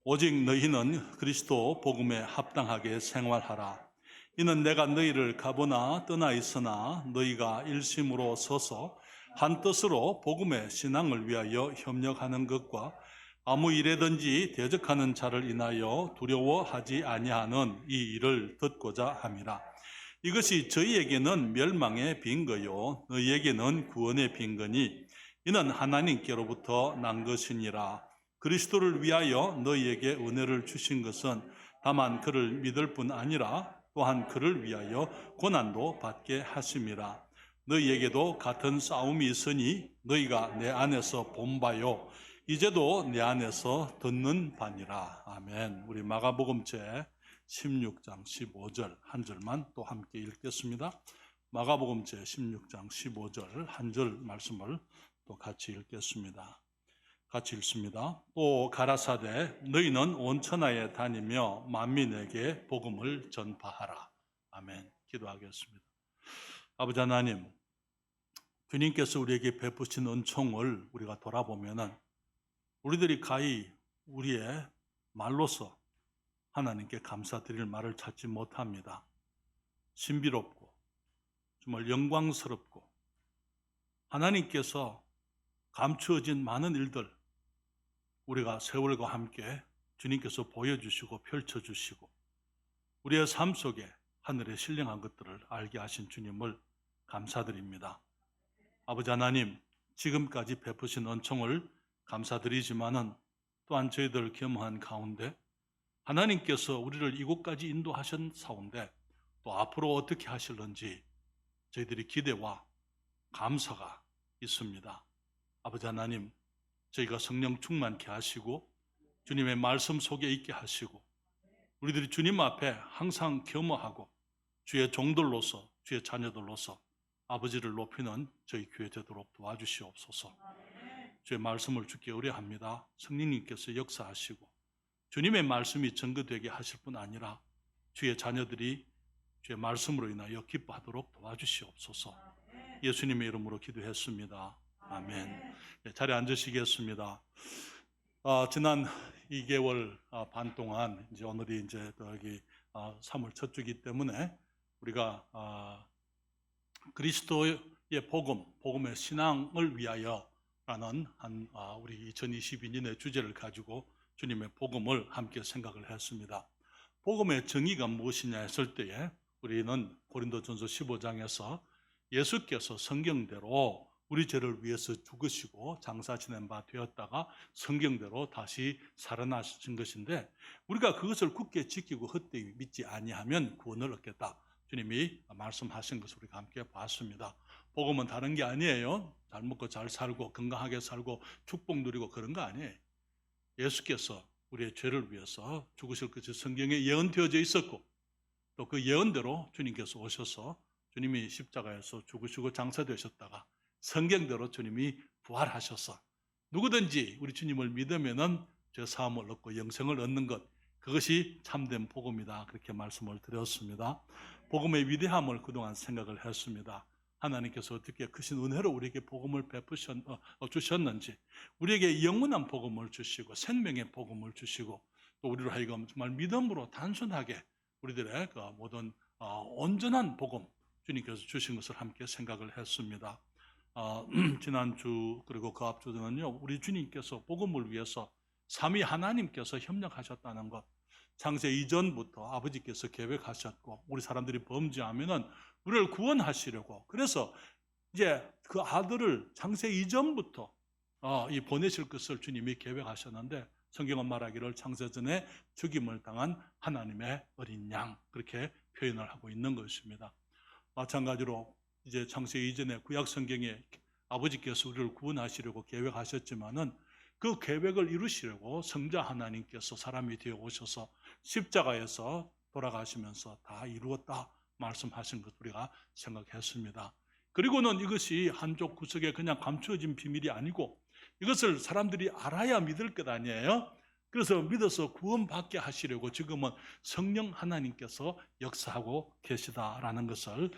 오직 너희는 그리스도 복음에 합당하게 생활하라. 이는 내가 너희를 가보나 떠나 있으나 너희가 일심으로 서서 한 뜻으로 복음의 신앙을 위하여 협력하는 것과 아무 일에든지 대적하는 자를 인하여 두려워하지 아니하는 이 일을 듣고자 함이라. 이것이 저희에게는 멸망의 빈거요 너희에게는 구원의 빈거니 이는 하나님께로부터 난 것이니라. 그리스도를 위하여 너희에게 은혜를 주신 것은 다만 그를 믿을 뿐 아니라 또한 그를 위하여 고난도 받게 하심이라. 너희에게도 같은 싸움이 있으니 너희가 내 안에서 본 바요 이제도 내 안에서 듣는 바니라. 아멘. 우리 마가복음 제 16장 15절 한 절만 또 함께 읽겠습니다. 마가복음 제 16장 15절 한 절 말씀을 또 같이 읽겠습니다. 같이 읽습니다. 또 가라사대 너희는 온 천하에 다니며 만민에게 복음을 전파하라. 아멘. 기도하겠습니다. 아버지 하나님, 주님께서 우리에게 베푸신 은총을 우리가 돌아보면은 우리들이 가히 우리의 말로서 하나님께 감사드릴 말을 찾지 못합니다. 신비롭고 정말 영광스럽고 하나님께서 감추어진 많은 일들 우리가 세월과 함께 주님께서 보여주시고 펼쳐주시고 우리의 삶 속에 하늘에 신령한 것들을 알게 하신 주님을 감사드립니다. 아버지 하나님, 지금까지 베푸신 은총을 감사드리지만은 또한 저희들 겸허한 가운데 하나님께서 우리를 이곳까지 인도하셨사온데 또 앞으로 어떻게 하실는지 저희들이 기대와 감사가 있습니다. 아버지 하나님, 저희가 성령 충만케 하시고 주님의 말씀 속에 있게 하시고 우리들이 주님 앞에 항상 겸허하고 주의 종들로서 주의 자녀들로서 아버지를 높이는 저희 교회 되도록 도와주시옵소서. 주의 말씀을 주께 의뢰합니다. 성령님께서 역사하시고 주님의 말씀이 증거되게 하실 뿐 아니라 주의 자녀들이 주의 말씀으로 인하여 기뻐하도록 도와주시옵소서. 예수님의 이름으로 기도했습니다. 아멘. 네, 자리에 앉으시겠습니다. 지난 2개월 반 동안 이제 오늘이 이제 여기 3월 첫 주기 때문에 우리가 그리스도의 복음의 신앙을 위하여라는 우리 2022년의 주제를 가지고 주님의 복음을 함께 생각을 했습니다. 복음의 정의가 무엇이냐 했을 때에 우리는 고린도전서 15장에서 예수께서 성경대로 우리 죄를 위해서 죽으시고 장사 지낸 바 되었다가 성경대로 다시 살아나신 것인데 우리가 그것을 굳게 지키고 헛되이 믿지 아니하면 구원을 얻겠다. 주님이 말씀하신 것을 우리가 함께 봤습니다. 복음은 다른 게 아니에요. 잘 먹고 잘 살고 건강하게 살고 축복 누리고 그런 거 아니에요. 예수께서 우리의 죄를 위해서 죽으실 것이 성경에 예언되어져 있었고 또 그 예언대로 주님께서 오셔서 주님이 십자가에서 죽으시고 장사되셨다가 성경대로 주님이 부활하셔서 누구든지 우리 주님을 믿으면은 죄 사함을 얻고 영생을 얻는 것, 그것이 참된 복음이다. 그렇게 말씀을 드렸습니다. 복음의 위대함을 그동안 생각을 했습니다. 하나님께서 어떻게 크신 은혜로 우리에게 복음을 주셨는지, 우리에게 영원한 복음을 주시고 생명의 복음을 주시고 또 우리로 하여금 정말 믿음으로 단순하게 우리들의 그 모든 온전한 복음 주님께서 주신 것을 함께 생각을 했습니다. 지난주 그리고 그 앞주는요, 우리 주님께서 복음을 위해서 삼위 하나님께서 협력하셨다는 것, 창세 이전부터 아버지께서 계획하셨고 우리 사람들이 범죄하면은 우리를 구원하시려고, 그래서 이제 그 아들을 창세 이전부터 보내실 것을 주님이 계획하셨는데 성경은 말하기를 창세전에 죽임을 당한 하나님의 어린 양, 그렇게 표현을 하고 있는 것입니다. 마찬가지로 이제 창세 이전에 구약 성경에 아버지께서 우리를 구원하시려고 계획하셨지만은 그 계획을 이루시려고 성자 하나님께서 사람이 되어 오셔서 십자가에서 돌아가시면서 다 이루었다 말씀하신 것 우리가 생각했습니다. 그리고는 이것이 한쪽 구석에 그냥 감추어진 비밀이 아니고 이것을 사람들이 알아야 믿을 것 아니에요. 그래서 믿어서 구원받게 하시려고 지금은 성령 하나님께서 역사하고 계시다라는 것을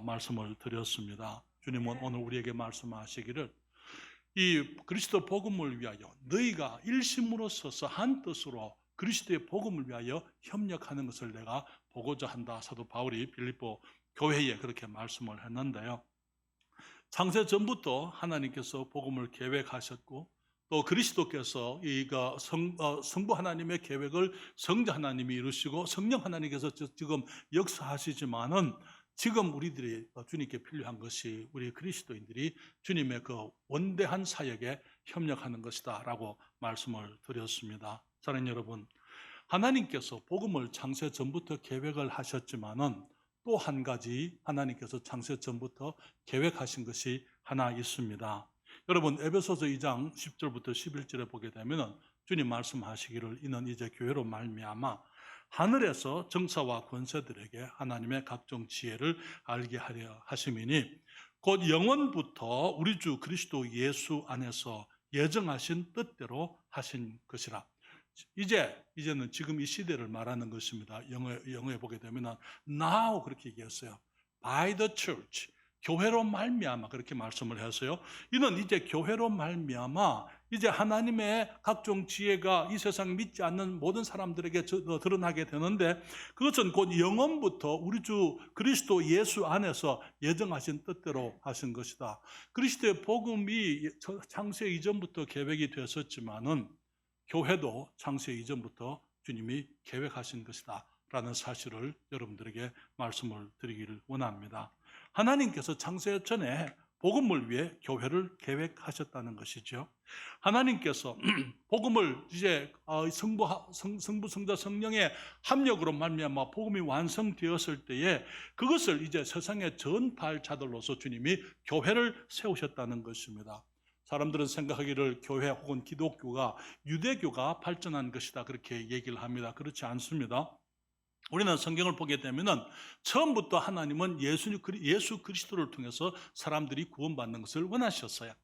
말씀을 드렸습니다. 주님은 오늘 우리에게 말씀하시기를 이 그리스도 복음을 위하여 너희가 일심으로 서서 한 뜻으로 그리스도의 복음을 위하여 협력하는 것을 내가 보고자 한다. 사도 바울이 빌립보 교회에 그렇게 말씀을 했는데요. 창세 전부터 하나님께서 복음을 계획하셨고 또 그리스도께서 성부 하나님의 계획을 성자 하나님이 이루시고 성령 하나님께서 지금 역사하시지만은 지금 우리들이 주님께 필요한 것이 우리 그리스도인들이 주님의 그 원대한 사역에 협력하는 것이다 라고 말씀을 드렸습니다. 사랑하는 여러분, 하나님께서 복음을 창세 전부터 계획을 하셨지만은 또 한 가지 하나님께서 창세 전부터 계획하신 것이 하나 있습니다. 여러분, 에베소서 2장 10절부터 11절에 보게 되면 주님 말씀하시기를 이는 이제 교회로 말미암아 하늘에서 정사와 권세들에게 하나님의 각종 지혜를 알게 하려 하심이니 곧 영원부터 우리 주 그리스도 예수 안에서 예정하신 뜻대로 하신 것이라. 이제는 지금 이 시대를 말하는 것입니다. 영어에 보게 되면 now 그렇게 얘기했어요. By the church. 교회로 말미암아 그렇게 말씀을 했어요. 이는 이제 교회로 말미암아 이제 하나님의 각종 지혜가 이 세상 믿지 않는 모든 사람들에게 드러나게 되는데 그것은 곧 영원부터 우리 주 그리스도 예수 안에서 예정하신 뜻대로 하신 것이다. 그리스도의 복음이 창세 이전부터 계획이 됐었지만은 교회도 창세 이전부터 주님이 계획하신 것이다 라는 사실을 여러분들에게 말씀을 드리기를 원합니다. 하나님께서 창세 전에 복음을 위해 교회를 계획하셨다는 것이죠. 하나님께서 복음을 이제 성부, 성자, 성령의 합력으로 말미암아 복음이 완성되었을 때에 그것을 이제 세상의 전파할 자들로서 주님이 교회를 세우셨다는 것입니다. 사람들은 생각하기를 교회 혹은 기독교가 유대교가 발전한 것이다 그렇게 얘기를 합니다. 그렇지 않습니다. 우리는 성경을 보게 되면은 처음부터 하나님은 예수 그리스도를 통해서 사람들이 구원받는 것을 원하셨어요.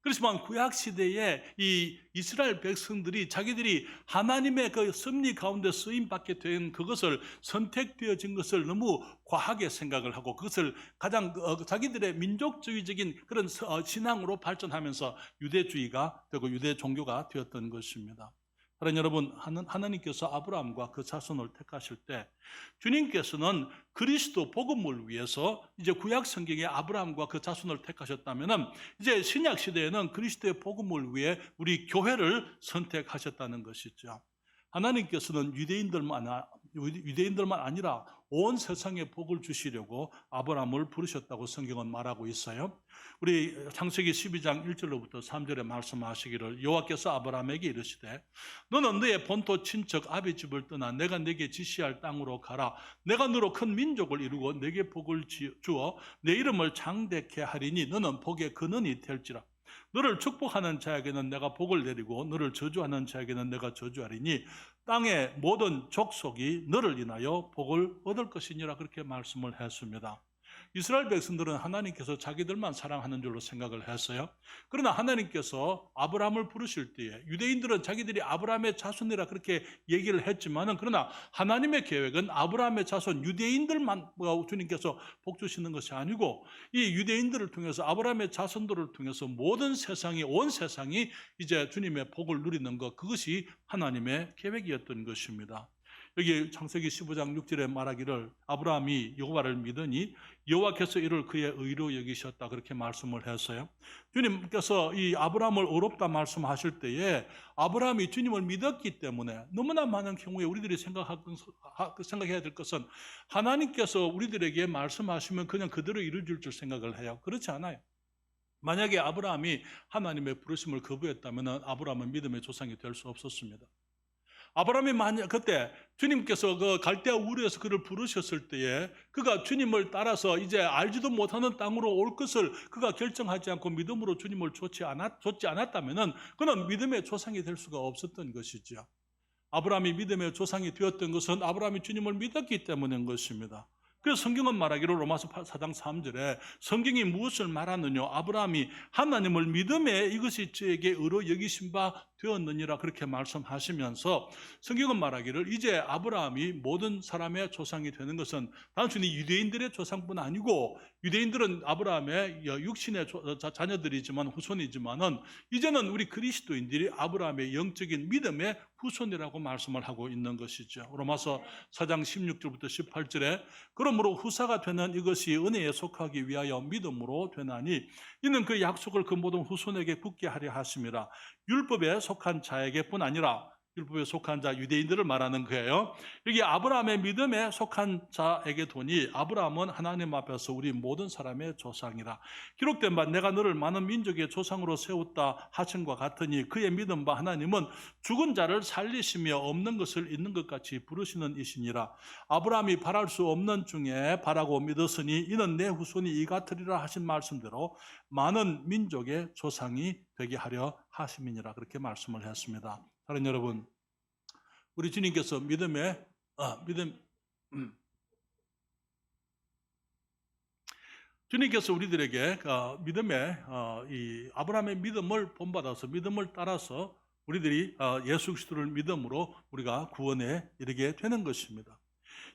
그렇지만 구약 시대에 이 이스라엘 백성들이 자기들이 하나님의 그 섭리 가운데 쓰임 받게 된 그것을 선택되어진 것을 너무 과하게 생각을 하고 그것을 가장 자기들의 민족주의적인 그런 신앙으로 발전하면서 유대주의가 되고 유대 종교가 되었던 것입니다. 사랑하는 여러분, 하나님께서 아브라함과 그 자손을 택하실 때 주님께서는 그리스도 복음을 위해서 이제 구약 성경에 아브라함과 그 자손을 택하셨다면은 이제 신약 시대에는 그리스도의 복음을 위해 우리 교회를 선택하셨다는 것이죠. 하나님께서는 유대인들만 아니라 온 세상에 복을 주시려고 아브라함을 부르셨다고 성경은 말하고 있어요. 우리 창세기 12장 1절로부터 3절에 말씀하시기를 여호와께서 아브라함에게 이르시되 너는 너의 본토 친척 아비 집을 떠나 내가 네게 지시할 땅으로 가라. 내가 너로 큰 민족을 이루고 네게 복을 주어 내 이름을 장대케 하리니 너는 복의 근원이 될지라. 너를 축복하는 자에게는 내가 복을 내리고 너를 저주하는 자에게는 내가 저주하리니 땅의 모든 족속이 너를 인하여 복을 얻을 것이니라 그렇게 말씀을 했습니다. 이스라엘 백성들은 하나님께서 자기들만 사랑하는 줄로 생각을 했어요. 그러나 하나님께서 아브라함을 부르실 때에 유대인들은 자기들이 아브라함의 자손이라 그렇게 얘기를 했지만은 그러나 하나님의 계획은 아브라함의 자손 유대인들만 주님께서 복 주시는 것이 아니고 이 유대인들을 통해서 아브라함의 자손들을 통해서 온 세상이 이제 주님의 복을 누리는 것, 그것이 하나님의 계획이었던 것입니다. 여기 창세기 15장 6절에 말하기를 아브라함이 여호와를 믿으니 여호와께서 이를 그의 의로 여기셨다 그렇게 말씀을 했어요. 주님께서 이 아브라함을 의롭다 말씀하실 때에 아브라함이 주님을 믿었기 때문에 너무나 많은 경우에 우리들이 생각해야 될 것은 하나님께서 우리들에게 말씀하시면 그냥 그대로 이루어질 줄 생각을 해요. 그렇지 않아요. 만약에 아브라함이 하나님의 부르심을 거부했다면 아브라함은 믿음의 조상이 될 수 없었습니다. 아브라함이 만약 그때 주님께서 그 갈대아 우르에서 그를 부르셨을 때에 그가 주님을 따라서 이제 알지도 못하는 땅으로 올 것을 그가 결정하지 않고 믿음으로 주님을 좇지 않았다면은 그는 믿음의 조상이 될 수가 없었던 것이죠. 아브라함이 믿음의 조상이 되었던 것은 아브라함이 주님을 믿었기 때문인 것입니다. 그래서 성경은 말하기로 로마서 4장 3절에 성경이 무엇을 말하느냐 아브라함이 하나님을 믿음에 이것이 저에게 의로 여기신 바 되었느니라 그렇게 말씀하시면서 성경은 말하기를 이제 아브라함이 모든 사람의 조상이 되는 것은 단순히 유대인들의 조상뿐 아니고 유대인들은 아브라함의 육신의 자녀들이지만 후손이지만은 이제는 우리 그리스도인들이 아브라함의 영적인 믿음의 후손이라고 말씀을 하고 있는 것이죠. 로마서 4장 16절부터 18절에 그러므로 후사가 되는 이것이 은혜에 속하기 위하여 믿음으로 되나니 이는 그 약속을 그 모든 후손에게 굳게 하려 하심이라. 율법에 속한 자에게뿐 아니라 율법에 속한 자 유대인들을 말하는 거예요. 여기 아브라함의 믿음에 속한 자에게 도니 아브라함은 하나님 앞에서 우리 모든 사람의 조상이라. 기록된 바 내가 너를 많은 민족의 조상으로 세웠다 하신과 같으니 그의 믿음 바 하나님은 죽은 자를 살리시며 없는 것을 있는 것 같이 부르시는 이시니라. 아브라함이 바랄 수 없는 중에 바라고 믿었으니 이는 내 후손이 이 같으리라 하신 말씀대로 많은 민족의 조상이 되게 하려 하심이니라 그렇게 말씀을 했습니다. 사랑하는 여러분, 우리 주님께서 주님께서 우리들에게 믿음의 이 아브라함의 믿음을 본받아서 믿음을 따라서 우리들이 예수 그리스도를 믿음으로 우리가 구원에 이르게 되는 것입니다.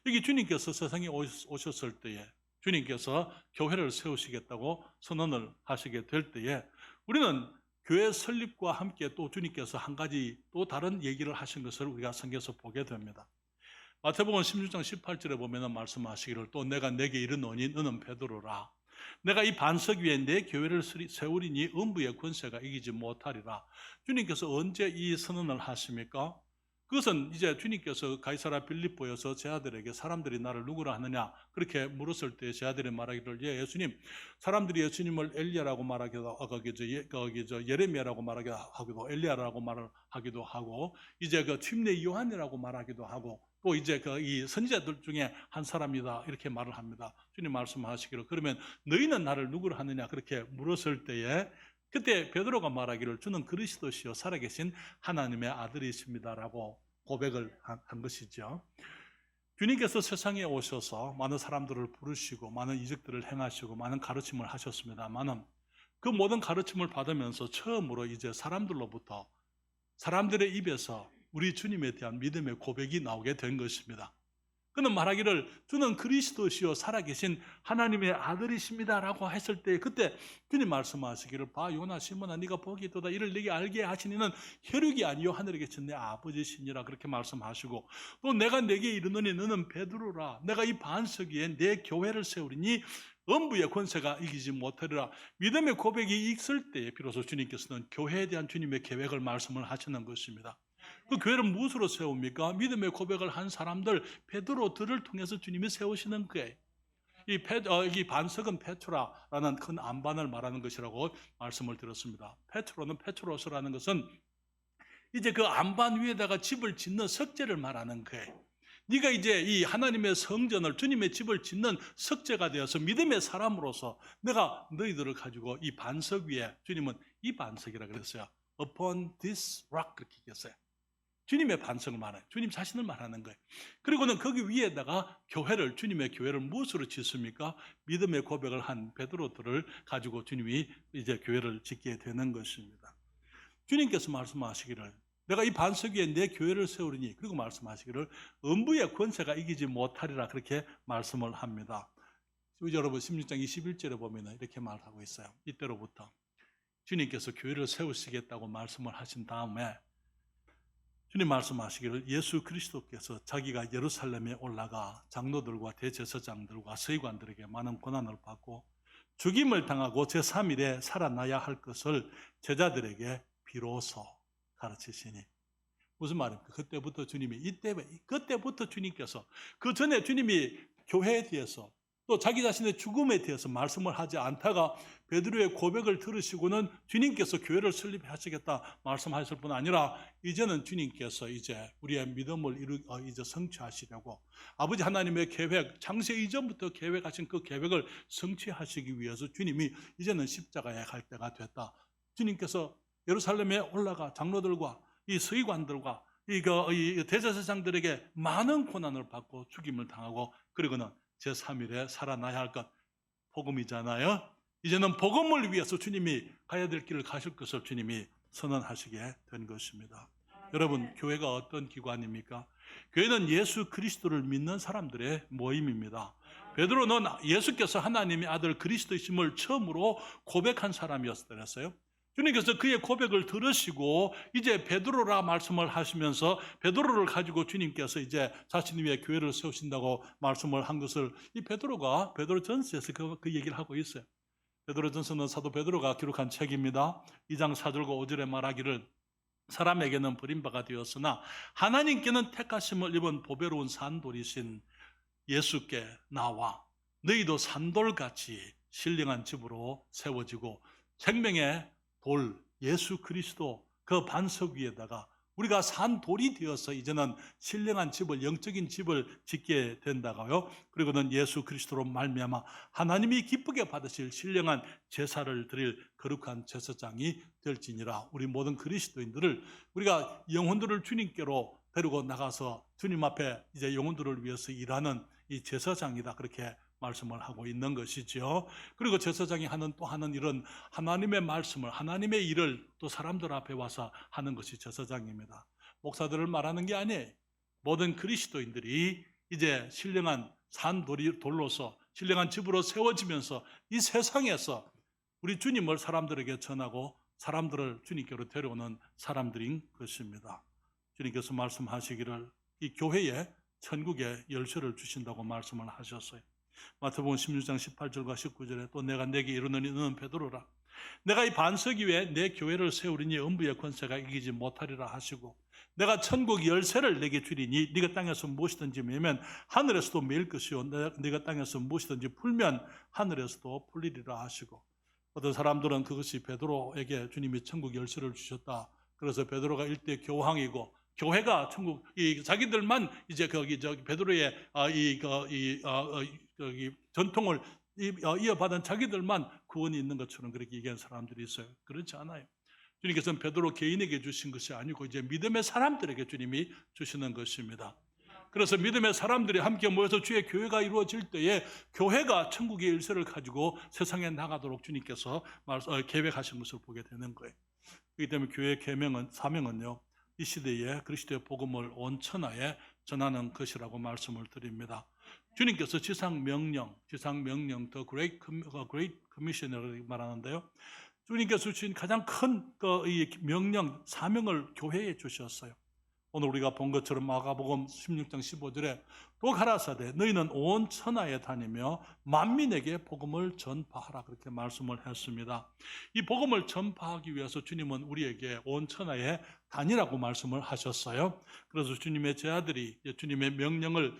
여기 주님께서 세상에 오셨을 때에 주님께서 교회를 세우시겠다고 선언을 하시게 될 때에 우리는 교회 설립과 함께 또 주님께서 한 가지 또 다른 얘기를 하신 것을 우리가 성경에서 보게 됩니다. 마태복음 16장 18절에 보면 말씀하시기를 또 내가 내게 이르노니 너는 베드로라. 내가 이 반석 위에 내 교회를 세우리니 음부의 권세가 이기지 못하리라. 주님께서 언제 이 선언을 하십니까? 그것은 이제 주님께서 가이사랴 빌립보에서 제 아들에게 사람들이 나를 누구라 하느냐 그렇게 물었을 때 제 아들이 말하기를 예수님 사람들이 예수님을 엘리야라고 말하기도 하고 예레미야라고 말하기도 엘리야라고 말하기도 하고 이제 그 침례 요한이라고 말하기도 하고 또 이제 이 선지자들 중에 한 사람이다 이렇게 말을 합니다. 주님 말씀하시기를 그러면 너희는 나를 누구라 하느냐 그렇게 물었을 때에 그때 베드로가 말하기를 주는 그리스도시요 살아계신 하나님의 아들이십니다라고 고백을 한 것이죠. 주님께서 세상에 오셔서 많은 사람들을 부르시고 많은 이적들을 행하시고 많은 가르침을 하셨습니다만은 그 모든 가르침을 받으면서 처음으로 이제 사람들로부터 사람들의 입에서 우리 주님에 대한 믿음의 고백이 나오게 된 것입니다. 그는 말하기를 주는 그리스도시요 살아계신 하나님의 아들이십니다라고 했을 때 그때 주님 말씀하시기를 봐 요나 시몬아 네가 복이 있도다 이를 네게 알게 하신 이는 혈육이 아니요 하늘에 계신 내 아버지시니라 그렇게 말씀하시고 또 내가 네게 이르노니 너는 베드로라 내가 이 반석 위에 내 교회를 세우리니 음부의 권세가 이기지 못하리라. 믿음의 고백이 있을 때에 비로소 주님께서는 교회에 대한 주님의 계획을 말씀을 하시는 것입니다. 그 교회를 무엇으로 세웁니까? 믿음의 고백을 한 사람들 베드로들을 통해서 주님이 세우시는 거예요. 이 반석은 페트라라는 큰 안반을 말하는 것이라고 말씀을 드렸습니다. 페트로스라는 것은 이제 그 안반 위에다가 집을 짓는 석재를 말하는 거예요. 네가 이제 이 하나님의 성전을 주님의 집을 짓는 석재가 되어서 믿음의 사람으로서 내가 너희들을 가지고 이 반석 위에 주님은 이 반석이라 그랬어요. Upon this rock 그렇게 얘기했어요. 주님의 반석을 말해요. 주님 자신을 말하는 거예요. 그리고는 거기 위에다가 교회를 주님의 교회를 무엇으로 짓습니까? 믿음의 고백을 한 베드로들을 가지고 주님이 이제 교회를 짓게 되는 것입니다. 주님께서 말씀하시기를 내가 이 반석 위에 내 교회를 세우리니 그리고 말씀하시기를 음부의 권세가 이기지 못하리라 그렇게 말씀을 합니다. 여러분 16장 21절에 보면 이렇게 말하고 있어요. 이때로부터 주님께서 교회를 세우시겠다고 말씀을 하신 다음에 주님 말씀하시기를 예수 그리스도께서 자기가 예루살렘에 올라가 장로들과 대제사장들과 서기관들에게 많은 고난을 받고 죽임을 당하고 제3일에 살아나야 할 것을 제자들에게 비로소 가르치시니 무슨 말입니까? 그때부터 주님께서 그 전에 주님이 교회에 대해서 또 자기 자신의 죽음에 대해서 말씀을 하지 않다가 베드로의 고백을 들으시고는 주님께서 교회를 설립하시겠다 말씀하실 뿐 아니라 이제는 주님께서 이제 우리의 믿음을 이제 성취하시려고 아버지 하나님의 계획, 창세 이전부터 계획하신 그 계획을 성취하시기 위해서 주님이 이제는 십자가에 갈 때가 됐다. 주님께서 예루살렘에 올라가 장로들과 이 서기관들과 이 대제사장들에게 많은 고난을 받고 죽임을 당하고 그리고는 제3일에 살아나야 할 것 복음이잖아요. 이제는 복음을 위해서 주님이 가야 될 길을 가실 것을 주님이 선언하시게 된 것입니다. 여러분, 교회가 어떤 기관입니까? 교회는 예수 그리스도를 믿는 사람들의 모임입니다. 베드로는 예수께서 하나님의 아들 그리스도이심을 처음으로 고백한 사람이었어요. 주님께서 그의 고백을 들으시고 이제 베드로라 말씀을 하시면서 베드로를 가지고 주님께서 이제 자신 위에 교회를 세우신다고 말씀을 한 것을 이 베드로가 베드로전서에서 그 얘기를 하고 있어요. 베드로전서는 사도 베드로가 기록한 책입니다. 2장 4절과 5절에 말하기를 사람에게는 버림바가 되었으나 하나님께는 택하심을 입은 보배로운 산돌이신 예수께 나와 너희도 산돌같이 신령한 집으로 세워지고 생명의 돌 예수 그리스도 그 반석 위에다가 우리가 산돌이 되어서 이제는 신령한 집을 영적인 집을 짓게 된다고요. 그리고는 예수 그리스도로 말미암아 하나님이 기쁘게 받으실 신령한 제사를 드릴 거룩한 제사장이 될지니라. 우리 모든 그리스도인들을 우리가 영혼들을 주님께로 데리고 나가서 주님 앞에 이제 영혼들을 위해서 일하는 이 제사장이다, 그렇게 말씀을 하고 있는 것이죠. 그리고 제사장이 하는 또 하는 일은 하나님의 말씀을, 하나님의 일을 또 사람들 앞에 와서 하는 것이 제사장입니다. 목사들을 말하는 게 아니에요. 모든 그리스도인들이 이제 신령한 돌로서 신령한 집으로 세워지면서 이 세상에서 우리 주님을 사람들에게 전하고 사람들을 주님께로 데려오는 사람들인 것입니다. 주님께서 말씀하시기를 이 교회에 천국의 열쇠를 주신다고 말씀을 하셨어요. 마태복음 16장 18절과 19절에 또 내가 내게 이르노니 너는 베드로라 내가 이 반석 위에 내 교회를 세우리니 음부의 권세가 이기지 못하리라 하시고 내가 천국 열쇠를 내게 주리니 네가 땅에서 무엇이든지 매면 하늘에서도 매일 것이요 네가 땅에서 무엇이든지 풀면 하늘에서도 풀리리라 하시고 어떤 사람들은 그것이 베드로에게 주님이 천국 열쇠를 주셨다. 그래서 베드로가 일대 교황이고 교회가 천국 자기들만 이제 베드로의 전통을 이어받은 자기들만 구원이 있는 것처럼 그렇게 얘기하는 사람들이 있어요. 그렇지 않아요. 주님께서는 베드로 개인에게 주신 것이 아니고 이제 믿음의 사람들에게 주님이 주시는 것입니다. 그래서 믿음의 사람들이 함께 모여서 주의 교회가 이루어질 때에 교회가 천국의 열쇠를 가지고 세상에 나가도록 주님께서 계획하신 것을 보게 되는 거예요. 그렇기 때문에 교회의 사명은요, 이 시대에 그리스도의 복음을 온 천하에 전하는 것이라고 말씀을 드립니다. 주님께서 지상 명령, The Great Commission이라고 말하는데요. 주님께서 주신 가장 큰 이 명령, 사명을 교회에 주셨어요. 오늘 우리가 본 것처럼 마가복음 16장 15절에 또 가라사대 너희는 온 천하에 다니며 만민에게 복음을 전파하라, 그렇게 말씀을 했습니다. 이 복음을 전파하기 위해서 주님은 우리에게 온 천하에 다니라고 말씀을 하셨어요. 그래서 주님의 제자들이 주님의 명령을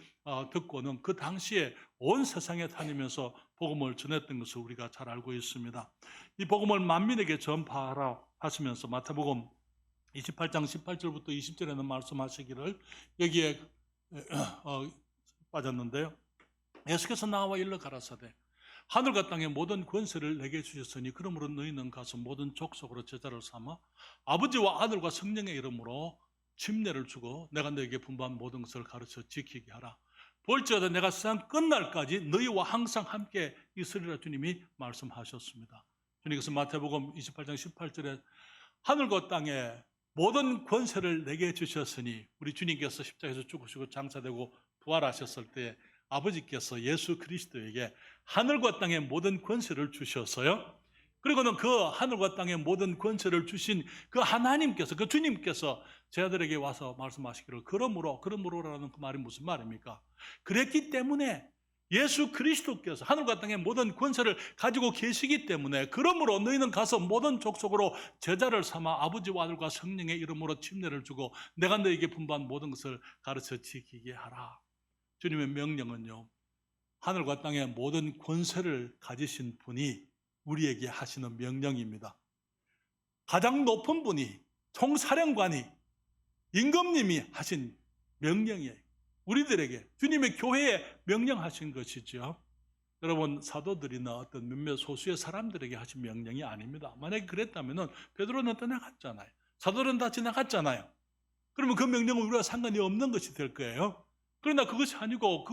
듣고는 그 당시에 온 세상에 다니면서 복음을 전했던 것을 우리가 잘 알고 있습니다. 이 복음을 만민에게 전파하라 하시면서 마태복음 28장 18절부터 20절에는 말씀하시기를 여기에 빠졌는데요. 예수께서 나와 일러 가라사대 하늘과 땅의 모든 권세를 내게 주셨으니 그러므로 너희는 가서 모든 족속으로 제자를 삼아 아버지와 아들과 성령의 이름으로 침례를 주고 내가 너에게 분부한 모든 것을 가르쳐 지키게 하라. 볼지어다 내가 세상 끝날까지 너희와 항상 함께 있으리라 주님이 말씀하셨습니다. 주님께서 마태복음 28장 18절에 하늘과 땅에 모든 권세를 내게 주셨으니 우리 주님께서 십자가에서 죽으시고 장사되고 부활하셨을 때 아버지께서 예수 그리스도에게 하늘과 땅의 모든 권세를 주셨어요. 그리고는 그 하늘과 땅의 모든 권세를 주신 그 하나님께서, 그 주님께서 제자들에게 와서 말씀하시기를 그러므로라는 그 말이 무슨 말입니까? 그랬기 때문에 예수 그리스도께서 하늘과 땅의 모든 권세를 가지고 계시기 때문에 그러므로 너희는 가서 모든 족속으로 제자를 삼아 아버지와 아들과 성령의 이름으로 침례를 주고 내가 너희에게 분부한 모든 것을 가르쳐 지키게 하라. 주님의 명령은요, 하늘과 땅의 모든 권세를 가지신 분이 우리에게 하시는 명령입니다. 가장 높은 분이, 총사령관이, 임금님이 하신 명령이에요. 우리들에게 주님의 교회에 명령하신 것이죠. 여러분, 사도들이나 어떤 몇몇 소수의 사람들에게 하신 명령이 아닙니다. 만약에 그랬다면 베드로는 떠나갔잖아요. 사도들은 다 지나갔잖아요. 그러면 그 명령은 우리와 상관이 없는 것이 될 거예요. 그러나 그것이 아니고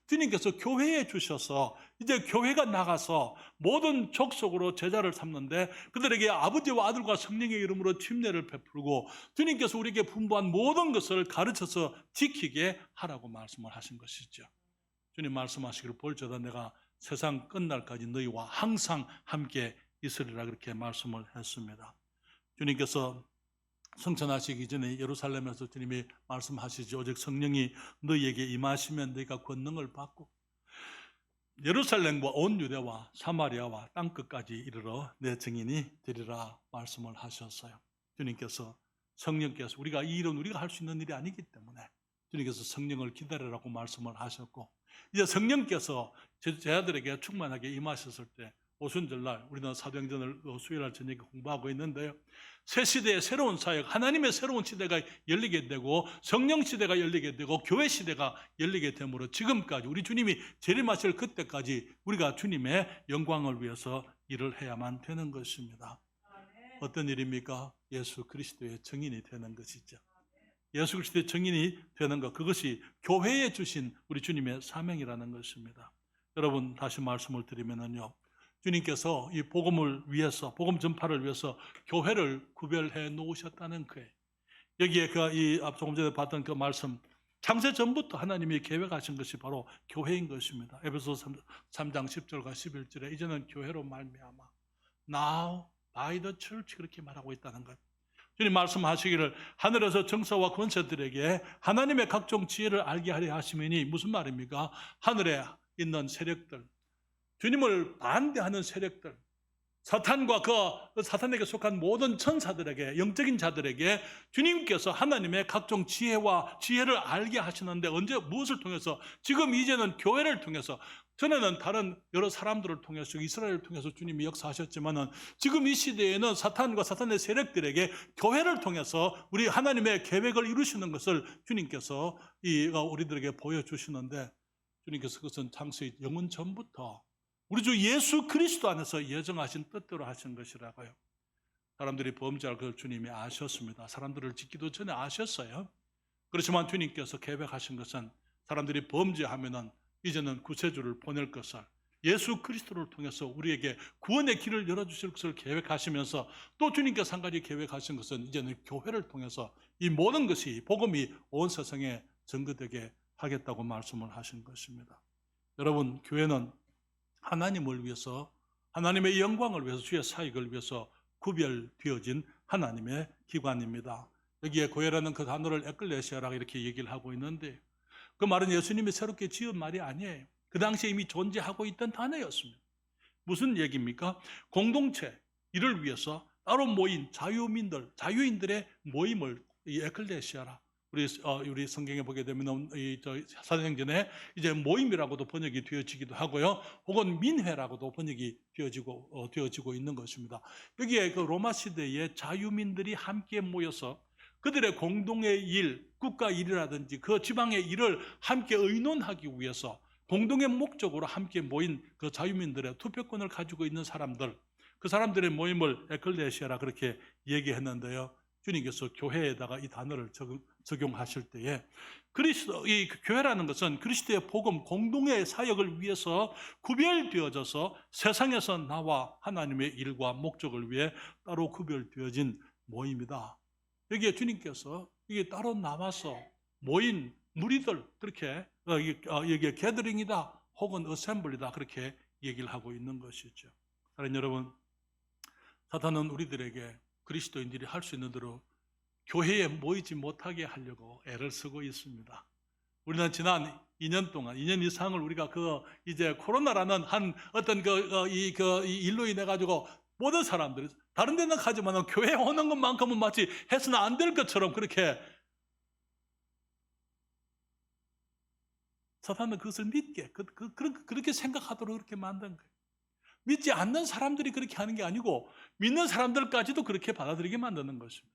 주님께서 교회에 주셔서 이제 교회가 나가서 모든 족속으로 제자를 삼는데 그들에게 아버지와 아들과 성령의 이름으로 침례를 베풀고 주님께서 우리에게 분부한 모든 것을 가르쳐서 지키게 하라고 말씀을 하신 것이죠. 주님 말씀하시기를 볼지어다 내가 세상 끝날까지 너희와 항상 함께 있으리라 그렇게 말씀을 했습니다. 주님께서 성천하시기 전에 예루살렘에서 주님이 말씀하시죠. 오직 성령이 너희에게 임하시면 너희가 권능을 받고 예루살렘과 온 유대와 사마리아와 땅끝까지 이르러 내 증인이 되리라 말씀을 하셨어요. 주님께서 성령께서 우리가 이 일은 우리가 할 수 있는 일이 아니기 때문에 주님께서 성령을 기다리라고 말씀을 하셨고 이제 성령께서 제자들에게 충만하게 임하셨을 때 오순절날 우리는 사도행전을 수요일날 저녁에 공부하고 있는데요. 새 시대의 새로운 사역, 하나님의 새로운 시대가 열리게 되고 성령 시대가 열리게 되고 교회 시대가 열리게 되므로 지금까지 우리 주님이 재림하실 그때까지 우리가 주님의 영광을 위해서 일을 해야만 되는 것입니다. 어떤 일입니까? 예수 그리스도의 증인이 되는 것이죠. 예수 그리스도의 증인이 되는 것, 그것이 교회에 주신 우리 주님의 사명이라는 것입니다. 여러분 다시 말씀을 드리면요. 주님께서 이 복음을 위해서, 복음 전파를 위해서 교회를 구별해 놓으셨다는 거예요. 여기에 조금 전에 봤던 그 말씀, 창세 전부터 하나님이 계획하신 것이 바로 교회인 것입니다. 에베소서 3장 10절과 11절에 이제는 교회로 말미암아 Now by the church 그렇게 말하고 있다는 것. 주님 말씀하시기를 하늘에서 정사와 권세들에게 하나님의 각종 지혜를 알게 하려 하시면이 무슨 말입니까? 하늘에 있는 세력들, 주님을 반대하는 세력들, 사탄과 사탄에게 속한 모든 천사들에게, 영적인 자들에게 주님께서 하나님의 각종 지혜를 알게 하시는데 언제 무엇을 통해서? 지금 이제는 교회를 통해서, 전에는 다른 여러 사람들을 통해서 이스라엘을 통해서 주님이 역사하셨지만은 지금 이 시대에는 사탄과 사탄의 세력들에게 교회를 통해서 우리 하나님의 계획을 이루시는 것을 주님께서 우리들에게 보여주시는데 주님께서 그것은 창세 영원 전부터 우리 주 예수 그리스도 안에서 예정하신 뜻대로 하신 것이라고요. 사람들이 범죄할 것을 주님이 아셨습니다. 사람들을 짓기도 전에 아셨어요. 그렇지만 주님께서 계획하신 것은 사람들이 범죄하면은 이제는 구세주를 보낼 것을 예수 그리스도를 통해서 우리에게 구원의 길을 열어주실 것을 계획하시면서 또 주님께서 한 가지 계획하신 것은 이제는 교회를 통해서 이 모든 것이 복음이 온 세상에 전거되게 하겠다고 말씀을 하신 것입니다. 여러분, 교회는 하나님을 위해서, 하나님의 영광을 위해서, 주의 사역을 위해서 구별되어진 하나님의 기관입니다. 여기에 교회라는 그 단어를 에클레시아라고 이렇게 얘기를 하고 있는데 그 말은 예수님이 새롭게 지은 말이 아니에요. 그 당시에 이미 존재하고 있던 단어였습니다. 무슨 얘기입니까? 공동체, 이를 위해서 따로 모인 자유인들의 모임을 이 에클레시아라. 우리 성경에 보게 되면 사도행전에 이제 모임이라고도 번역이 되어지기도 하고요. 혹은 민회라고도 번역이 되어지고 있는 것입니다. 여기에 그 로마 시대의 자유민들이 함께 모여서 그들의 공동의 일, 국가 일이라든지 그 지방의 일을 함께 의논하기 위해서 공동의 목적으로 함께 모인 그 자유민들의 투표권을 가지고 있는 사람들, 그 사람들의 모임을 에클레시아라 그렇게 얘기했는데요. 주님께서 교회에다가 이 단어를 적용하실 때에 이 교회라는 것은 그리스도의 복음 공동의 사역을 위해서 구별되어져서 세상에서 나와 하나님의 일과 목적을 위해 따로 구별되어진 모임이다. 여기에 주님께서 이게 따로 남아서 모인 무리들 그렇게 여기에 게더링이다 혹은 어셈블리다 그렇게 얘기를 하고 있는 것이죠. 사랑하는 여러분, 사탄은 우리들에게 그리스도인들이 할 수 있는 대로 교회에 모이지 못하게 하려고 애를 쓰고 있습니다. 우리는 지난 2년 이상을 우리가 이제 코로나라는 한 어떤 이 일로 인해 가지고 모든 사람들이 다른 데는 가지만 교회에 오는 것만큼은 마치 해서는 안 될 것처럼 그렇게 사탄은 그것을 믿게 그렇게 생각하도록 그렇게 만든 거예요. 믿지 않는 사람들이 그렇게 하는 게 아니고 믿는 사람들까지도 그렇게 받아들이게 만드는 것입니다.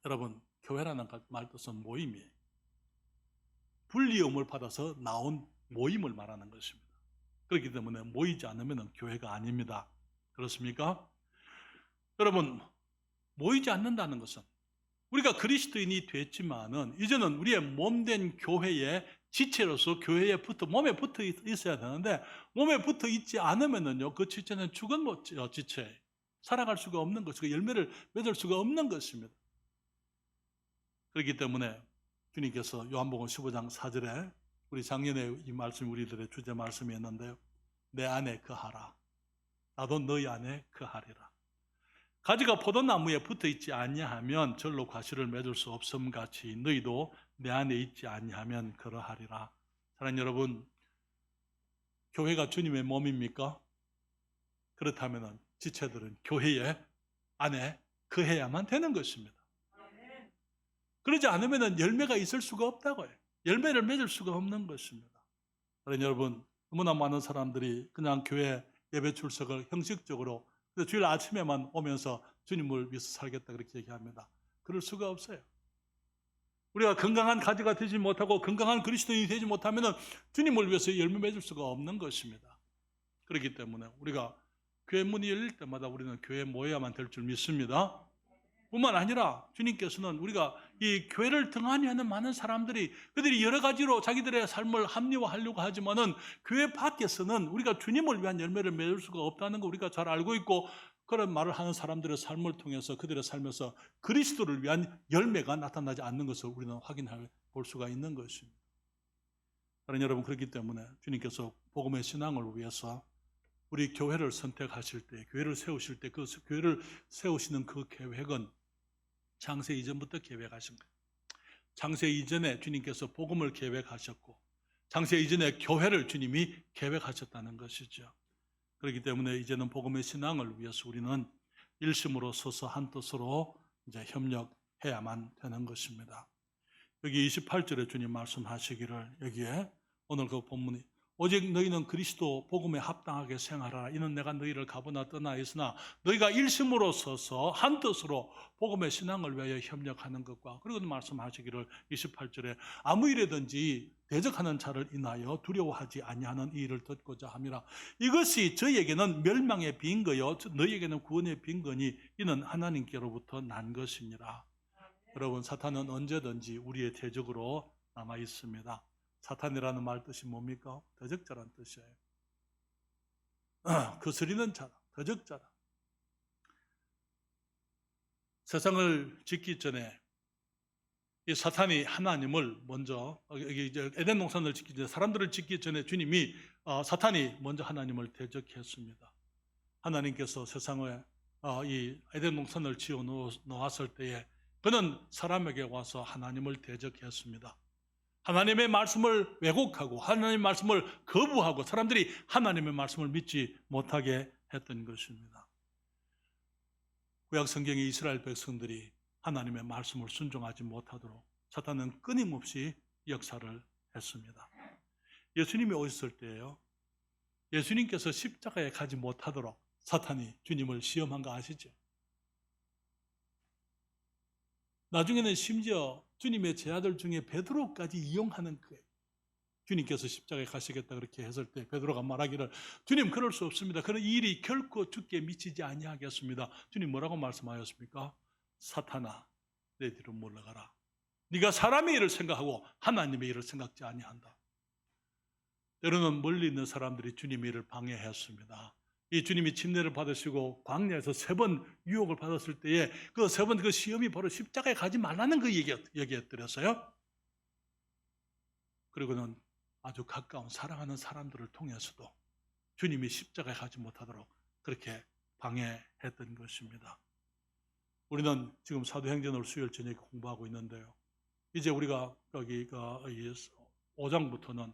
여러분, 교회라는 말 뜻은 모임이에요. 불리움을 받아서 나온 모임을 말하는 것입니다. 그렇기 때문에 모이지 않으면 교회가 아닙니다. 그렇습니까? 여러분, 모이지 않는다는 것은 우리가 그리스도인이 됐지만은 이제는 우리의 몸된 교회의 지체로서 교회에 몸에 붙어 있어야 되는데, 몸에 붙어 있지 않으면은요, 그 지체는 죽은 지체, 살아갈 수가 없는 것이고 열매를 맺을 수가 없는 것입니다. 그렇기 때문에 주님께서 요한복음 15장 4절에 우리 작년에 이 말씀이 우리들의 주제 말씀이었는데요, 내 안에 거하라, 나도 너희 안에 거하리라. 가지가 포도나무에 붙어 있지 아니하면 절로 과실을 맺을 수 없음 같이 너희도 내 안에 있지 아니하면 그러하리라. 사랑하는 여러분, 교회가 주님의 몸입니까? 그렇다면 지체들은 교회의 안에 거해야만 되는 것입니다. 그러지 않으면 열매가 있을 수가 없다고요. 열매를 맺을 수가 없는 것입니다. 사랑하는 여러분, 너무나 많은 사람들이 그냥 교회 예배 출석을 형식적으로 주일 아침에만 오면서 주님을 위해서 살겠다 그렇게 얘기합니다. 그럴 수가 없어요. 우리가 건강한 가지가 되지 못하고 건강한 그리스도인이 되지 못하면 주님을 위해서 열매 맺을 수가 없는 것입니다. 그렇기 때문에 우리가 교회 문이 열릴 때마다 우리는 교회에 모여야만 될 줄 믿습니다. 뿐만 아니라 주님께서는 우리가 이 교회를 등한히 하는 많은 사람들이 그들이 여러 가지로 자기들의 삶을 합리화하려고 하지만은 교회 밖에서는 우리가 주님을 위한 열매를 맺을 수가 없다는 거 우리가 잘 알고 있고, 그런 말을 하는 사람들의 삶을 통해서 그들의 삶에서 그리스도를 위한 열매가 나타나지 않는 것을 우리는 확인해 볼 수가 있는 것입니다. 사랑하는 여러분, 그렇기 때문에 주님께서 복음의 신앙을 위해서 우리 교회를 선택하실 때, 교회를 세우실 때 그 교회를 세우시는 그 계획은 창세 이전부터 계획하신 거예요. 창세 이전에 주님께서 복음을 계획하셨고 창세 이전에 교회를 주님이 계획하셨다는 것이죠. 그렇기 때문에 이제는 복음의 신앙을 위해서 우리는 일심으로 서서 한 뜻으로 이제 협력해야만 되는 것입니다. 여기 28절에 주님 말씀하시기를, 여기에 오늘 그 본문이 오직 너희는 그리스도 복음에 합당하게 생활하라. 이는 내가 너희를 가보나 떠나 있으나 너희가 일심으로 서서 한 뜻으로 복음의 신앙을 위하여 협력하는 것과, 그리고 말씀하시기를 28절에 아무 일에든지 대적하는 자를 인하여 두려워하지 아니하는 이 일을 듣고자 함이라. 이것이 저희에게는 멸망의 빈거요 너희에게는 구원의 빈거니 이는 하나님께로부터 난 것이니라. 여러분, 사탄은 언제든지 우리의 대적으로 남아 있습니다. 사탄이라는 말 뜻이 뭡니까? 대적자란 뜻이에요. 거스리는 자다, 대적자다. 세상을 짓기 전에 이 사탄이 하나님을 먼저, 이제 에덴 동산을 짓기 전에, 사람들을 짓기 전에 주님이 사탄이 먼저 하나님을 대적했습니다. 하나님께서 세상에 이 에덴 동산을 지어 놓았을 때에 그는 사람에게 와서 하나님을 대적했습니다. 하나님의 말씀을 왜곡하고 하나님의 말씀을 거부하고 사람들이 하나님의 말씀을 믿지 못하게 했던 것입니다. 구약 성경의 이스라엘 백성들이 하나님의 말씀을 순종하지 못하도록 사탄은 끊임없이 역사를 했습니다. 예수님이 오셨을 때예요. 예수님께서 십자가에 가지 못하도록 사탄이 주님을 시험한 거 아시죠? 나중에는 심지어 주님의 제자들 중에 베드로까지 이용하는 거예요. 주님께서 십자가에 가시겠다 그렇게 했을 때 베드로가 말하기를, 주님 그럴 수 없습니다. 그런 이 일이 결코 주께 미치지 아니하겠습니다. 주님 뭐라고 말씀하셨습니까? 사탄아, 내 뒤로 물러가라. 네가 사람의 일을 생각하고 하나님의 일을 생각지 아니한다. 때로는 멀리 있는 사람들이 주님의 일을 방해했습니다. 이 주님이 침례를 받으시고 광야에서 3번 유혹을 받았을 때에 그 3번 그 시험이 바로 십자가에 가지 말라는 그 얘기였더랬어요. 그리고는 아주 가까운 사랑하는 사람들을 통해서도 주님이 십자가에 가지 못하도록 그렇게 방해했던 것입니다. 우리는 지금 사도행전을 수요일 저녁에 공부하고 있는데요. 이제 우리가 여기 5장부터는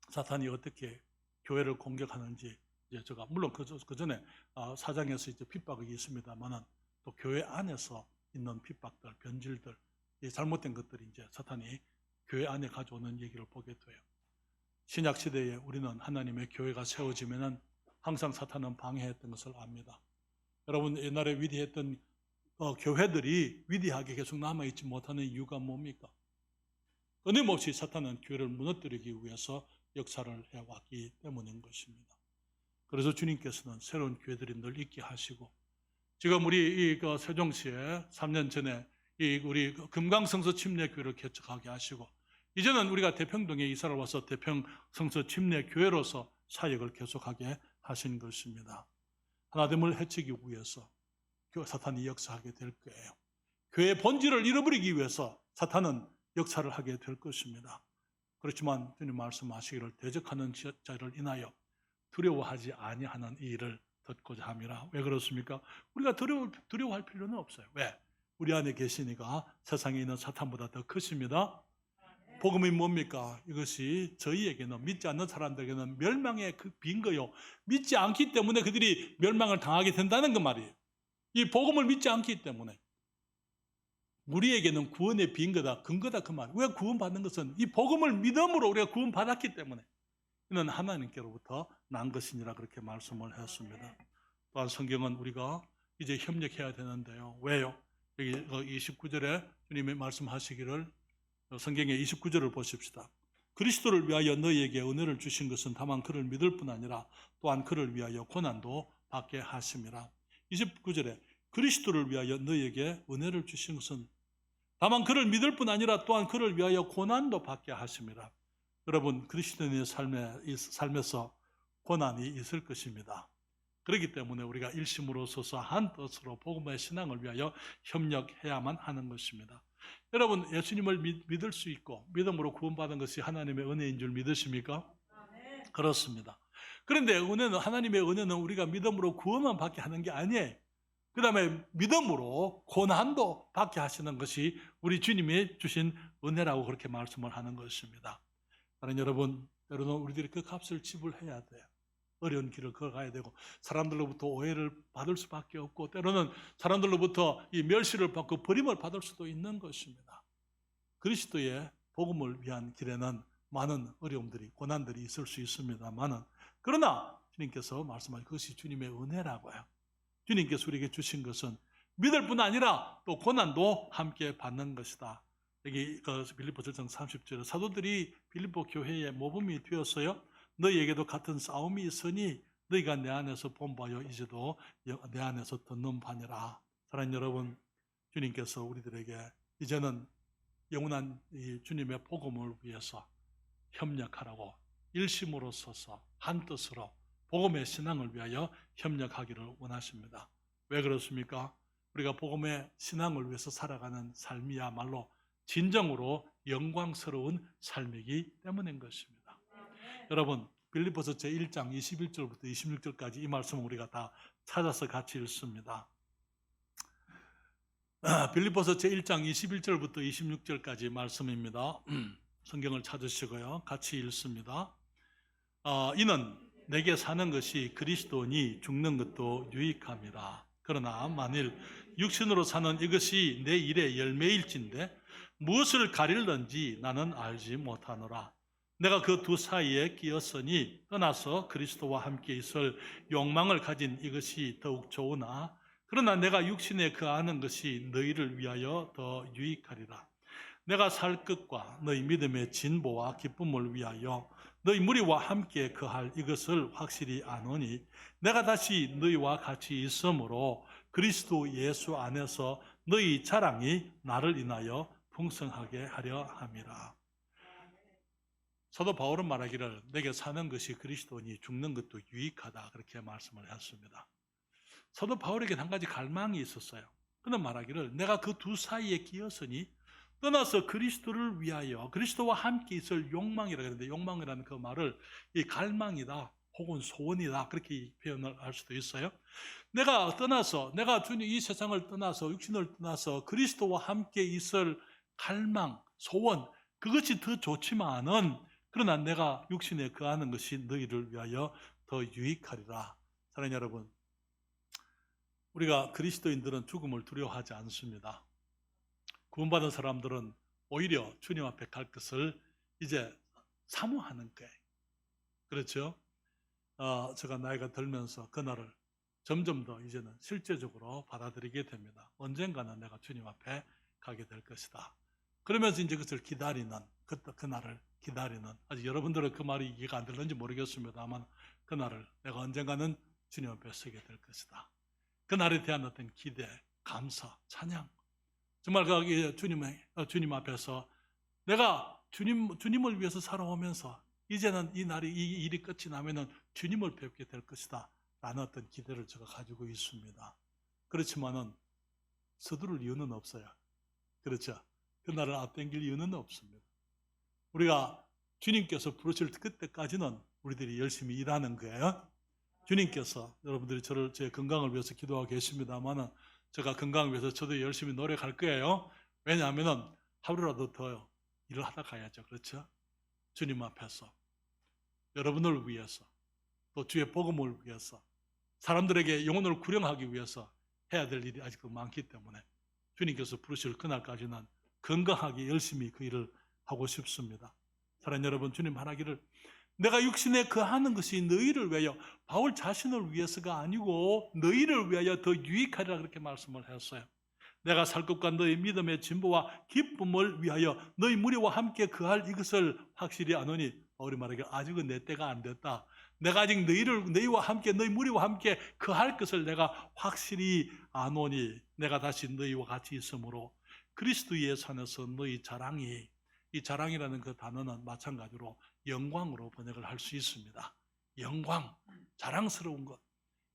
사탄이 어떻게 교회를 공격하는지, 이제 제가 물론 그 전에 4장에서 이제 핍박이 있습니다만은 또 교회 안에서 있는 핍박들, 변질들, 잘못된 것들이 이제 사탄이 교회 안에 가져오는 얘기를 보게 돼요. 신약 시대에 우리는 하나님의 교회가 세워지면은 항상 사탄은 방해했던 것을 압니다. 여러분, 옛날에 위대했던 교회들이 위대하게 계속 남아있지 못하는 이유가 뭡니까? 끊임없이 사탄은 교회를 무너뜨리기 위해서 역사를 해왔기 때문인 것입니다. 그래서 주님께서는 새로운 교회들이 늘 있게 하시고, 지금 우리 이 세종시에 3년 전에 우리 금강성서 침례교회를 개척하게 하시고, 이제는 우리가 대평동에 이사를 와서 대평성서 침례교회로서 사역을 계속하게 하신 것입니다. 하나됨을 해치기 위해서 사탄이 역사하게 될 거예요. 교회의 본질을 잃어버리기 위해서 사탄은 역사를 하게 될 것입니다. 그렇지만 주님 말씀하시기를 대적하는 자를 인하여 두려워하지 아니하는 이 일을 듣고자 함이라. 왜 그렇습니까? 우리가 두려워할 필요는 없어요. 왜? 우리 안에 계시니까 세상에 있는 사탄보다 더 크십니다. 복음이 뭡니까? 이것이 저희에게는, 믿지 않는 사람들에게는 멸망의 그 빈 거요. 믿지 않기 때문에 그들이 멸망을 당하게 된다는 그 말이에요. 이 복음을 믿지 않기 때문에 우리에게는 구원의 빈 거다, 근거다 그 말. 왜 구원받는 것은 이 복음을 믿음으로 우리가 구원받았기 때문에 이는 하나님께로부터 난 것이니라 그렇게 말씀을 했습니다. 또한 성경은 우리가 이제 협력해야 되는데요. 왜요? 여기 29절에 주님이 말씀하시기를, 성경의 29절을 보십시다. 그리스도를 위하여 너희에게 은혜를 주신 것은 다만 그를 믿을 뿐 아니라 또한 그를 위하여 고난도 받게 하심이라. 29절에 그리스도를 위하여 너희에게 은혜를 주신 것은 다만 그를 믿을 뿐 아니라 또한 그를 위하여 고난도 받게 하심이라. 여러분, 그리스도인의 삶에서 고난이 있을 것입니다. 그렇기 때문에 우리가 일심으로 서서 한 뜻으로 복음의 신앙을 위하여 협력해야만 하는 것입니다. 여러분, 예수님을 믿을 수 있고 믿음으로 구원받은 것이 하나님의 은혜인 줄 믿으십니까? 네. 그렇습니다. 그런데 하나님의 은혜는 우리가 믿음으로 구원만 받게 하는 게 아니에요. 그 다음에 믿음으로 고난도 받게 하시는 것이 우리 주님이 주신 은혜라고 그렇게 말씀을 하는 것입니다. 다른 여러분, 때로는 우리들이 그 값을 지불해야 돼요. 어려운 길을 걸어가야 되고, 사람들로부터 오해를 받을 수밖에 없고, 때로는 사람들로부터 이 멸시를 받고 버림을 받을 수도 있는 것입니다. 그리스도의 복음을 위한 길에는 많은 어려움들이, 고난들이 있을 수 있습니다만은, 그러나 주님께서 말씀하신 그것이 주님의 은혜라고요. 주님께서 우리에게 주신 것은 믿을 뿐 아니라 또 고난도 함께 받는 것이다. 여기 빌립보서 1장 30절에 사도들이 빌립보 교회의 모범이 되었어요. 너희에게도 같은 싸움이 있으니 너희가 내 안에서 본 바요 이제도 내 안에서 듣는 바니라. 사랑하는 여러분, 주님께서 우리들에게 이제는 영원한 이 주님의 복음을 위해서 협력하라고 일심으로 서서 한 뜻으로 복음의 신앙을 위하여 협력하기를 원하십니다. 왜 그렇습니까? 우리가 복음의 신앙을 위해서 살아가는 삶이야말로 진정으로 영광스러운 삶이기 때문인 것입니다. 여러분, 빌립보서 제1장 21절부터 26절까지 이 말씀을 우리가 다 찾아서 같이 읽습니다. 빌립보서 제1장 21절부터 26절까지 말씀입니다. 성경을 찾으시고요. 같이 읽습니다. 이는 내게 사는 것이 그리스도니 죽는 것도 유익함이라. 그러나 만일 육신으로 사는 이것이 내 일의 열매일진데 무엇을 가릴런지 나는 알지 못하노라. 내가 그 두 사이에 끼었으니 떠나서 그리스도와 함께 있을 욕망을 가진 이것이 더욱 좋으나 그러나 내가 육신에 거하는 것이 너희를 위하여 더 유익하리라. 내가 살 것과 너희 믿음의 진보와 기쁨을 위하여 너희 무리와 함께 거할 이것을 확실히 아노니 내가 다시 너희와 같이 있으므로 그리스도 예수 안에서 너희 자랑이 나를 인하여 풍성하게 하려 함이라. 사도 바울은 말하기를 내게 사는 것이 그리스도니 죽는 것도 유익하다 그렇게 말씀을 했습니다. 사도 바울에게 한 가지 갈망이 있었어요. 그는 말하기를 내가 그 두 사이에 끼었으니 떠나서 그리스도를 위하여 그리스도와 함께 있을 욕망이라 그러는데 욕망이라는 그 말을 이 갈망이다 혹은 소원이다 그렇게 표현을 할 수도 있어요. 내가 주님 이 세상을 떠나서 육신을 떠나서 그리스도와 함께 있을 갈망, 소원 그것이 더 좋지만은 그러나 내가 육신에 거하는 것이 너희를 위하여 더 유익하리라. 사랑하는 여러분, 우리가 그리스도인들은 죽음을 두려워하지 않습니다. 구원받은 사람들은 오히려 주님 앞에 갈 것을 이제 사모하는 거예요. 그렇죠? 제가 나이가 들면서 그날을 점점 더 이제는 실제적으로 받아들이게 됩니다. 언젠가는 내가 주님 앞에 가게 될 것이다. 그러면서 이제 그것을 기다리는, 그날을 기다리는, 아직 여러분들은 그 말이 이해가 안 들는지 모르겠습니다만 그날을 내가 언젠가는 주님 앞에 서게 될 것이다. 그날에 대한 어떤 기대, 감사, 찬양. 정말 그 주님 앞에서 내가 주님을 위해서 살아오면서 이제는 이 일이 끝이 나면은 주님을 뵙게 될 것이다 라는 어떤 기대를 제가 가지고 있습니다. 그렇지만은 서두를 이유는 없어요. 그렇죠? 그날을 앞당길 이유는 없습니다. 우리가 주님께서 부르실 그때까지는 우리들이 열심히 일하는 거예요. 주님께서 여러분들이 제 건강을 위해서 기도하고 계십니다만은 제가 건강을 위해서 저도 열심히 노력할 거예요. 왜냐하면은 하루라도 더 일을 하다 가야죠. 그렇죠? 주님 앞에서 여러분을 위해서 또 주의 복음을 위해서 사람들에게 영혼을 구령하기 위해서 해야 될 일이 아직도 많기 때문에 주님께서 부르실 그날까지는 건강하게 열심히 그 일을 하고 싶습니다. 사랑하는 여러분, 주님 말하기를 내가 육신에 거하는 것이 너희를 위하여, 바울 자신을 위해서가 아니고 너희를 위하여 더 유익하리라 그렇게 말씀을 했어요. 내가 살 것과 너희 믿음의 진보와 기쁨을 위하여 너희 무리와 함께 거할 이것을 확실히 아노니, 바울이 말하기를 아직은 내 때가 안 됐다. 내가 아직 너희와 함께, 너희 무리와 함께 거할 것을 내가 확실히 아노니, 내가 다시 너희와 같이 있으므로 그리스도 예수 안에서 너희 자랑이, 이 자랑이라는 그 단어는 마찬가지로 영광으로 번역을 할 수 있습니다. 영광, 자랑스러운 것,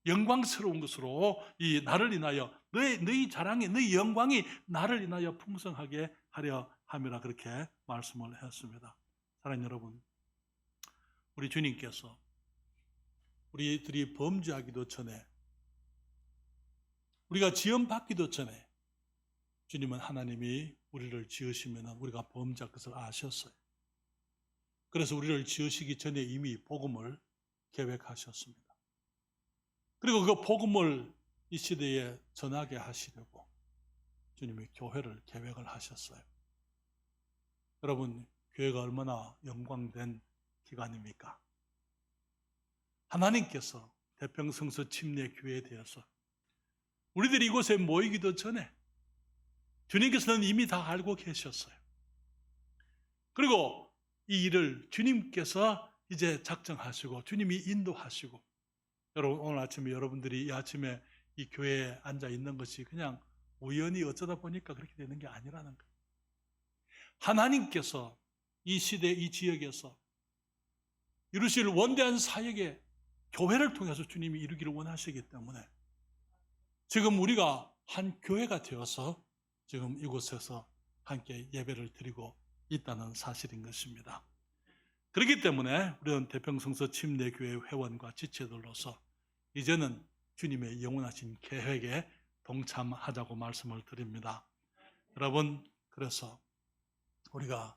영광스러운 것으로 이 나를 인하여 너희 자랑이, 너희 영광이 나를 인하여 풍성하게 하려 함이라 그렇게 말씀을 했습니다. 사랑하는 여러분, 우리 주님께서 우리들이 범죄하기도 전에, 우리가 지음받기도 전에 주님은 하나님이 우리를 지으시면 우리가 범죄할 것을 아셨어요. 그래서 우리를 지으시기 전에 이미 복음을 계획하셨습니다. 그리고 그 복음을 이 시대에 전하게 하시려고 주님이 교회를 계획을 하셨어요. 여러분, 교회가 얼마나 영광된 기관입니까? 하나님께서 대평성서 침례 교회에 대해서 우리들이 이곳에 모이기도 전에 주님께서는 이미 다 알고 계셨어요. 그리고 이 일을 주님께서 이제 작정하시고 주님이 인도하시고, 여러분 오늘 아침에 여러분들이 이 아침에 이 교회에 앉아 있는 것이 그냥 우연히 어쩌다 보니까 그렇게 되는 게 아니라는 거예요. 하나님께서 이 시대, 이 지역에서 이루실 원대한 사역에 교회를 통해서 주님이 이루기를 원하시기 때문에 지금 우리가 한 교회가 되어서 지금 이곳에서 함께 예배를 드리고 있다는 사실인 것입니다. 그렇기 때문에 우리는 대평성서 침례교회 회원과 지체들로서 이제는 주님의 영원하신 계획에 동참하자고 말씀을 드립니다. 여러분, 그래서 우리가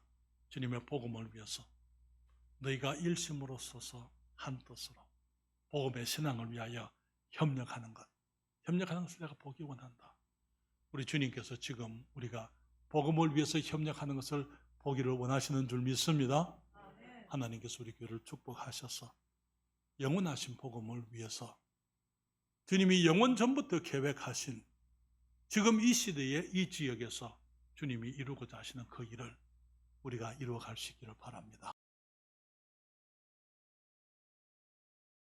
주님의 복음을 위해서 너희가 일심으로 서서 한 뜻으로 복음의 신앙을 위하여 협력하는 것을 내가 보기 원한다. 우리 주님께서 지금 우리가 복음을 위해서 협력하는 것을 보기를 원하시는 줄 믿습니다. 하나님께서 우리 교회를 축복하셔서 영원하신 복음을 위해서 주님이 영원 전부터 계획하신 지금 이 시대의 이 지역에서 주님이 이루고자 하시는 그 일을 우리가 이루어갈 수 있기를 바랍니다.